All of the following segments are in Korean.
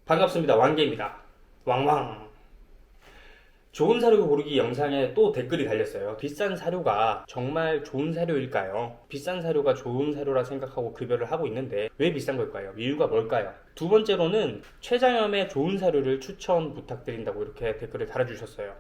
반갑습니다. 왕개입니다. 왕왕. 좋은 사료 고르기 영상에 또 댓글이 달렸어요. 비싼 사료가 정말 좋은 사료일까요? 비싼 사료가 좋은 사료라 생각하고 급여를 하고 있는데 왜 비싼 걸까요? 이유가 뭘까요? 두 번째로는 췌장염에 좋은 사료를 추천 부탁드린다고 이렇게 댓글을 달아주셨어요.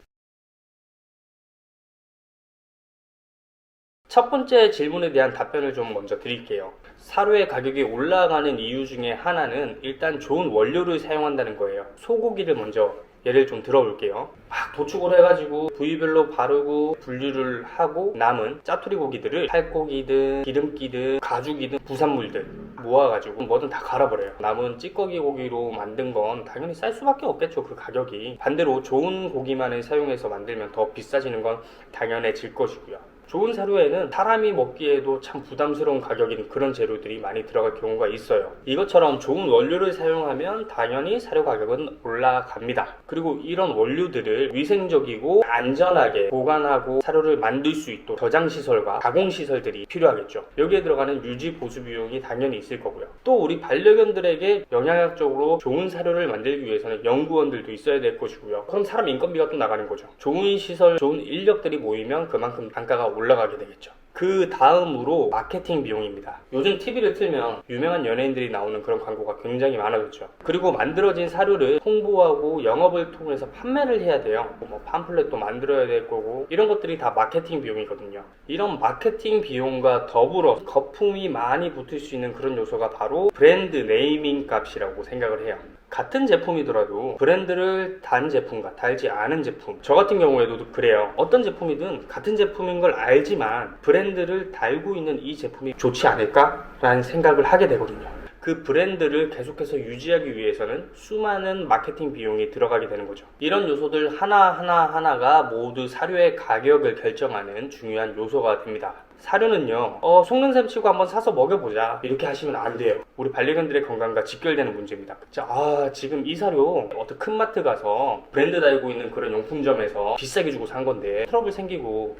첫 번째 질문에 대한 답변을 좀 먼저 드릴게요. 사료의 가격이 올라가는 이유 중에 하나는 일단 좋은 원료를 사용한다는 거예요. 소고기를 먼저 예를 좀 들어볼게요. 막 도축을 해가지고 부위별로 바르고 분류를 하고 남은 짜투리 고기들을 살코기든 기름기든 가죽이든 부산물들 모아가지고 뭐든 다 갈아버려요. 남은 찌꺼기 고기로 만든 건 당연히 쌀 수밖에 없겠죠. 그 가격이. 반대로 좋은 고기만을 사용해서 만들면 더 비싸지는 건 당연해질 것이고요. 좋은 사료에는 사람이 먹기에도 참 부담스러운 가격인 그런 재료들이 많이 들어갈 경우가 있어요. 이것처럼 좋은 원료를 사용하면 당연히 사료 가격은 올라갑니다. 그리고 이런 원료들을 위생적이고 안전하게 보관하고 사료를 만들 수 있도록 저장시설과 가공시설들이 필요하겠죠. 여기에 들어가는 유지 보수 비용이 당연히 있을 거고요. 또 우리 반려견들에게 영양학적으로 좋은 사료를 만들기 위해서는 연구원들도 있어야 될 것이고요. 그럼 사람 인건비가 또 나가는 거죠. 좋은 시설, 좋은 인력들이 모이면 그만큼 단가가 올라가게 되겠죠. 그 다음으로 마케팅 비용입니다. 요즘 TV를 틀면 유명한 연예인들이 나오는 그런 광고가 굉장히 많아졌죠. 그리고 만들어진 사료를 홍보하고 영업을 통해서 판매를 해야 돼요. 뭐 팜플렛도 만들어야 될 거고 이런 것들이 다 마케팅 비용이거든요. 이런 마케팅 비용과 더불어 거품이 많이 붙을 수 있는 그런 요소가 바로 브랜드 네이밍 값이라고 생각을 해요. 같은 제품이더라도 브랜드를 단 제품과 달지 않은 제품, 저 같은 경우에도 그래요. 어떤 제품이든 같은 제품인 걸 알지만 브랜드를 달고 있는 이 제품이 좋지 않을까라는 생각을 하게 되거든요. 그 브랜드를 계속해서 유지하기 위해서는 수많은 마케팅 비용이 들어가게 되는 거죠. 이런 요소들 하나가 모두 사료의 가격을 결정하는 중요한 요소가 됩니다. 사료는요, 속는 셈 치고 한번 사서 먹여보자 이렇게 하시면 안 돼요. 우리 반려견들의 건강과 직결되는 문제입니다. 지금 이 사료 어떤 큰 마트 가서 브랜드 달고 있는 그런 용품점에서 비싸게 주고 산 건데 트러블 생기고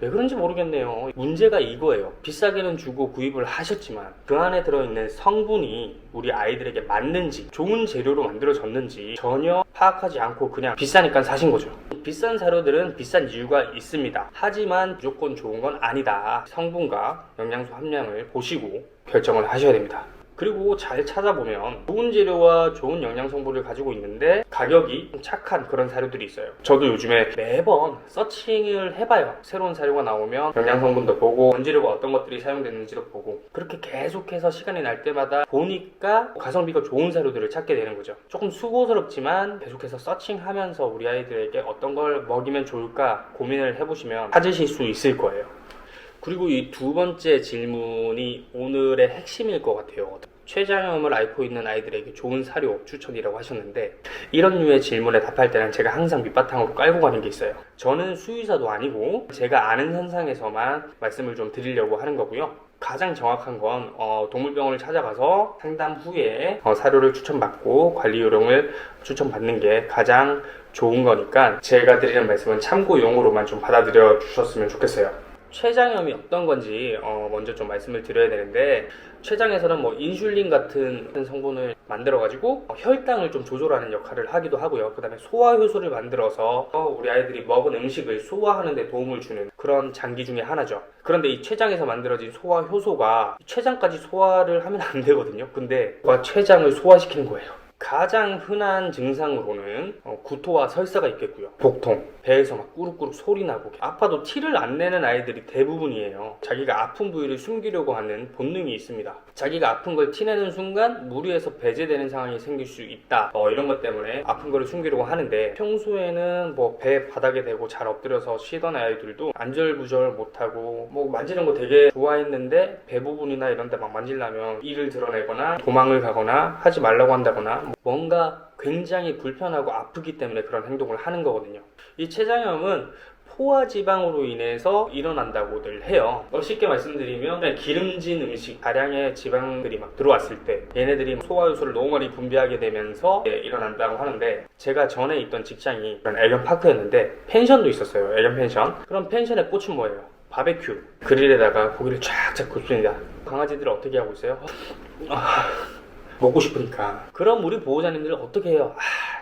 왜 그런지 모르겠네요. 문제가 이거예요. 비싸게는 주고 구입을 하셨지만 그 안에 들어있는 성분이 우리 아이들에게 맞는지 좋은 재료로 만들어졌는지 전혀 파악하지 않고 그냥 비싸니까 사신 거죠. 비싼 사료들은 비싼 이유가 있습니다. 하지만 무조건 좋은 건 아니다. 성분과 영양소 함량을 보시고 결정을 하셔야 됩니다. 그리고 잘 찾아보면 좋은 재료와 좋은 영양 성분을 가지고 있는데 가격이 좀 착한 그런 사료들이 있어요. 저도 요즘에 매번 서칭을 해봐요. 새로운 사료가 나오면 영양 성분도 보고 원재료가 어떤 것들이 사용됐는지도 보고 그렇게 계속해서 시간이 날 때마다 보니까 가성비가 좋은 사료들을 찾게 되는 거죠. 조금 수고스럽지만 계속해서 서칭하면서 우리 아이들에게 어떤 걸 먹이면 좋을까 고민을 해보시면 찾으실 수 있을 거예요. 그리고 이 두 번째 질문이 오늘의 핵심일 것 같아요. 췌장염을 앓고 있는 아이들에게 좋은 사료 추천이라고 하셨는데 이런 류의 질문에 답할 때는 제가 항상 밑바탕으로 깔고 가는 게 있어요. 저는 수의사도 아니고 제가 아는 선상에서만 말씀을 좀 드리려고 하는 거고요. 가장 정확한 건 동물병원을 찾아가서 상담 후에 사료를 추천받고 관리 요령을 추천받는 게 가장 좋은 거니까 제가 드리는 말씀은 참고용으로만 좀 받아들여 주셨으면 좋겠어요. 췌장염이 어떤 건지 먼저 좀 말씀을 드려야 되는데 췌장에서는 뭐 인슐린 같은 성분을 만들어 가지고 혈당을 좀 조절하는 역할을 하기도 하고요. 그 다음에 소화효소를 만들어서 우리 아이들이 먹은 음식을 소화하는 데 도움을 주는 그런 장기 중에 하나죠. 그런데 이 췌장에서 만들어진 소화효소가 췌장까지 소화를 하면 안 되거든요. 근데 췌장을 소화시키는 거예요. 가장 흔한 증상으로는 구토와 설사가 있겠고요. 복통, 배에서 막 꾸룩꾸룩 소리 나고 아파도 티를 안 내는 아이들이 대부분이에요. 자기가 아픈 부위를 숨기려고 하는 본능이 있습니다. 자기가 아픈 걸 티내는 순간 무리해서 배제되는 상황이 생길 수 있다. 이런 것 때문에 아픈 거를 숨기려고 하는데 평소에는 뭐 배 바닥에 대고 잘 엎드려서 쉬던 아이들도 안절부절 못하고 뭐 만지는 거 되게 좋아했는데 배 부분이나 이런 데 막 만지려면 이를 드러내거나 도망을 가거나 하지 말라고 한다거나 뭔가 굉장히 불편하고 아프기 때문에 그런 행동을 하는 거거든요. 이 췌장염은 포화지방으로 인해서 일어난다고들 해요. 쉽게 말씀드리면 그냥 기름진 음식, 다량의 지방들이 막 들어왔을 때 얘네들이 소화효소를 너무 많이 분비하게 되면서 일어난다고 하는데 제가 전에 있던 직장이 애견 파크였는데 펜션도 있었어요. 애견 펜션. 그럼 펜션의 꽃은 뭐예요? 바베큐. 그릴에다가 고기를 쫙쫙 굽습니다. 강아지들을 어떻게 하고 있어요? 먹고 싶으니까. 그럼 우리 보호자님들은 어떻게 해요?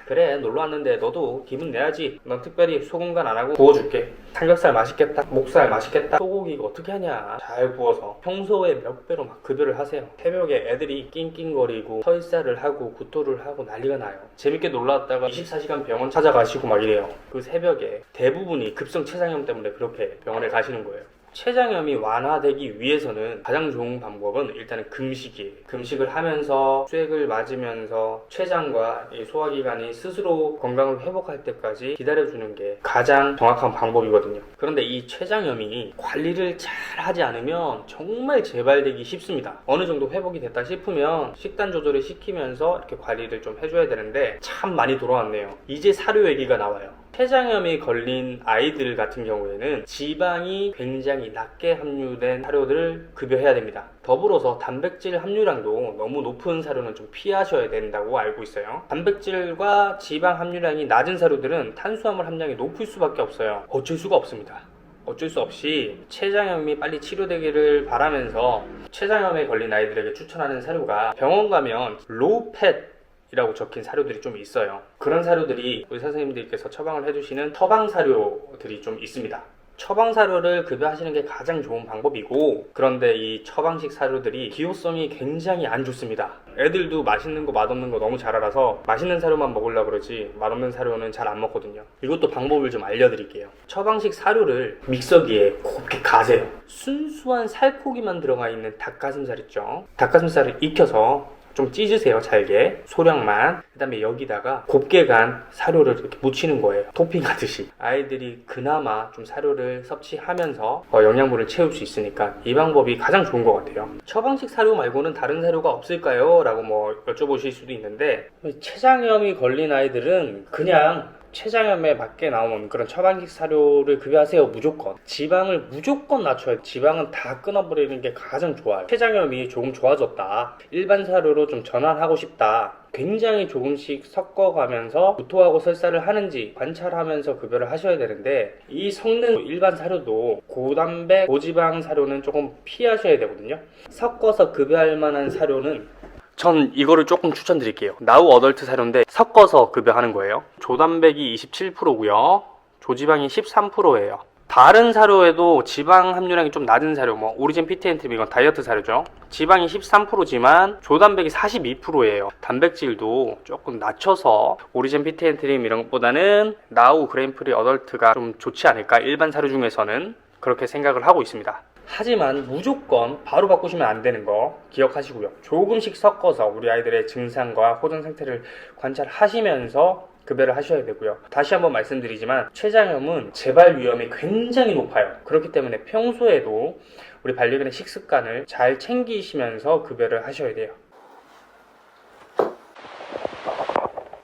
그래, 놀러 왔는데 너도 기분 내야지. 넌 특별히 소금 간 안 하고 구워줄게. 삼겹살 맛있겠다, 목살 맛있겠다, 소고기 이거 어떻게 하냐. 잘 구워서 평소에 몇 배로 막 급여를 하세요. 새벽에 애들이 낑낑거리고 설사를 하고 구토를 하고 난리가 나요. 재밌게 놀러 왔다가 24시간 병원 찾아가시고 막 이래요. 그 새벽에 대부분이 급성 췌장염 때문에 그렇게 병원에 가시는 거예요. 췌장염이 완화되기 위해서는 가장 좋은 방법은 일단은 금식이에요. 금식을 하면서 쇠액을 맞으면서 췌장과 이 소화기관이 스스로 건강을 회복할 때까지 기다려주는 게 가장 정확한 방법이거든요. 그런데 이 췌장염이 관리를 잘 하지 않으면 정말 재발되기 쉽습니다. 어느 정도 회복이 됐다 싶으면 식단 조절을 시키면서 이렇게 관리를 좀 해줘야 되는데 참 많이 돌아왔네요. 이제 사료 얘기가 나와요. 췌장염이 걸린 아이들 같은 경우에는 지방이 굉장히 낮게 함유된 사료들을 급여해야 됩니다. 더불어서 단백질 함유량도 너무 높은 사료는 좀 피하셔야 된다고 알고 있어요. 단백질과 지방 함유량이 낮은 사료들은 탄수화물 함량이 높을 수밖에 없어요. 어쩔 수가 없습니다. 어쩔 수 없이 췌장염이 빨리 치료되기를 바라면서 췌장염에 걸린 아이들에게 추천하는 사료가 병원 가면 로우팻 이라고 적힌 사료들이 좀 있어요. 그런 사료들이 의사 선생님들께서 처방을 해주시는 처방 사료들이 좀 있습니다. 처방 사료를 급여하시는 게 가장 좋은 방법이고, 그런데 이 처방식 사료들이 기호성이 굉장히 안 좋습니다. 애들도 맛있는 거 맛없는 거 너무 잘 알아서 맛있는 사료만 먹으려고 그러지 맛없는 사료는 잘 안 먹거든요. 이것도 방법을 좀 알려드릴게요. 처방식 사료를 믹서기에 곱게 가세요. 순수한 살코기만 들어가 있는 닭가슴살 있죠? 닭가슴살을 익혀서 좀 찢으세요. 잘게 소량만. 그 다음에 여기다가 곱게 간 사료를 이렇게 묻히는 거예요. 토핑하듯이. 아이들이 그나마 좀 사료를 섭취하면서 영양분을 채울 수 있으니까 이 방법이 가장 좋은 것 같아요. 처방식 사료 말고는 다른 사료가 없을까요? 라고 여쭤보실 수도 있는데, 췌장염이 걸린 아이들은 그냥 췌장염에 맞게 나온 그런 처방식 사료를 급여하세요. 무조건. 지방을 무조건 낮춰요. 지방은 다 끊어버리는 게 가장 좋아요. 췌장염이 조금 좋아졌다, 일반 사료로 좀 전환하고 싶다, 굉장히 조금씩 섞어가면서 구토하고 설사를 하는지 관찰하면서 급여를 하셔야 되는데, 이 섞는 일반 사료도 고단백, 고지방 사료는 조금 피하셔야 되거든요. 섞어서 급여할 만한 사료는 전 이거를 조금 추천드릴게요. 나우 어덜트 사료인데 섞어서 급여하는 거예요. 조단백이 27%고요. 조지방이 13%예요. 다른 사료에도 지방 함유량이 좀 낮은 사료, 오리진 피트앤트림, 이건 다이어트 사료죠. 지방이 13%지만 조단백이 42%예요. 단백질도 조금 낮춰서 오리진 피트앤트림 이런 것보다는 나우 그레인프리 어덜트가 좀 좋지 않을까, 일반 사료 중에서는 그렇게 생각을 하고 있습니다. 하지만 무조건 바로 바꾸시면 안 되는 거 기억하시고요. 조금씩 섞어서 우리 아이들의 증상과 호전 상태를 관찰하시면서 급여를 하셔야 되고요. 다시 한번 말씀드리지만 췌장염은 재발 위험이 굉장히 높아요. 그렇기 때문에 평소에도 우리 반려견의 식습관을 잘 챙기시면서 급여를 하셔야 돼요.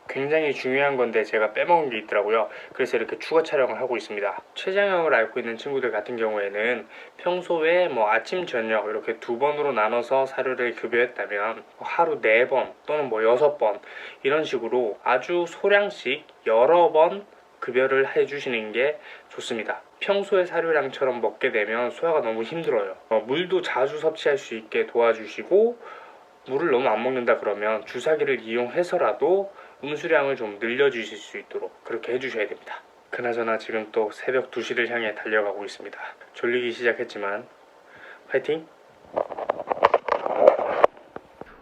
굉장히 중요한 건데 제가 빼먹은 게 있더라고요. 그래서 이렇게 추가 촬영을 하고 있습니다. 췌장염을 앓고 있는 친구들 같은 경우에는 평소에 아침 저녁 이렇게 2번으로 나눠서 사료를 급여했다면 하루 4번 또는 6번 이런 식으로 아주 소량씩 여러 번 급여를 해주시는 게 좋습니다. 평소에 사료량처럼 먹게 되면 소화가 너무 힘들어요. 물도 자주 섭취할 수 있게 도와주시고, 물을 너무 안 먹는다 그러면 주사기를 이용해서라도 음수량을 좀 늘려주실 수 있도록 그렇게 해주셔야 됩니다. 그나저나 지금 또 새벽 2시를 향해 달려가고 있습니다. 졸리기 시작했지만 화이팅!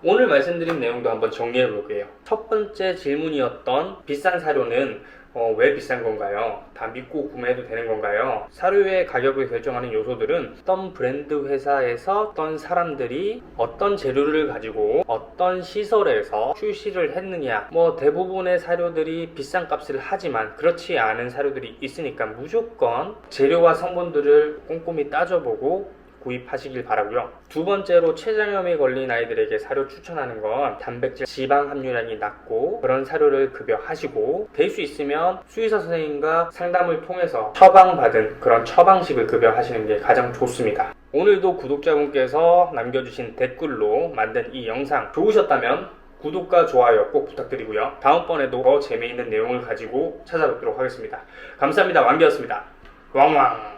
오늘 말씀드린 내용도 한번 정리해 볼게요. 첫 번째 질문이었던 비싼 사료는 왜 비싼 건가요? 다 믿고 구매해도 되는 건가요? 사료의 가격을 결정하는 요소들은 어떤 브랜드 회사에서 어떤 사람들이 어떤 재료를 가지고 어떤 시설에서 출시를 했느냐, 대부분의 사료들이 비싼 값을 하지만 그렇지 않은 사료들이 있으니까 무조건 재료와 성분들을 꼼꼼히 따져보고 구입하시길 바라고요. 두 번째로 췌장염이 걸린 아이들에게 사료 추천하는 건 단백질, 지방 함유량이 낮고 그런 사료를 급여하시고, 될 수 있으면 수의사 선생님과 상담을 통해서 처방받은 그런 처방식을 급여하시는 게 가장 좋습니다. 오늘도 구독자분께서 남겨주신 댓글로 만든 이 영상 좋으셨다면 구독과 좋아요 꼭 부탁드리고요. 다음번에도 더 재미있는 내용을 가지고 찾아뵙도록 하겠습니다. 감사합니다. 왕기였습니다. 왕왕.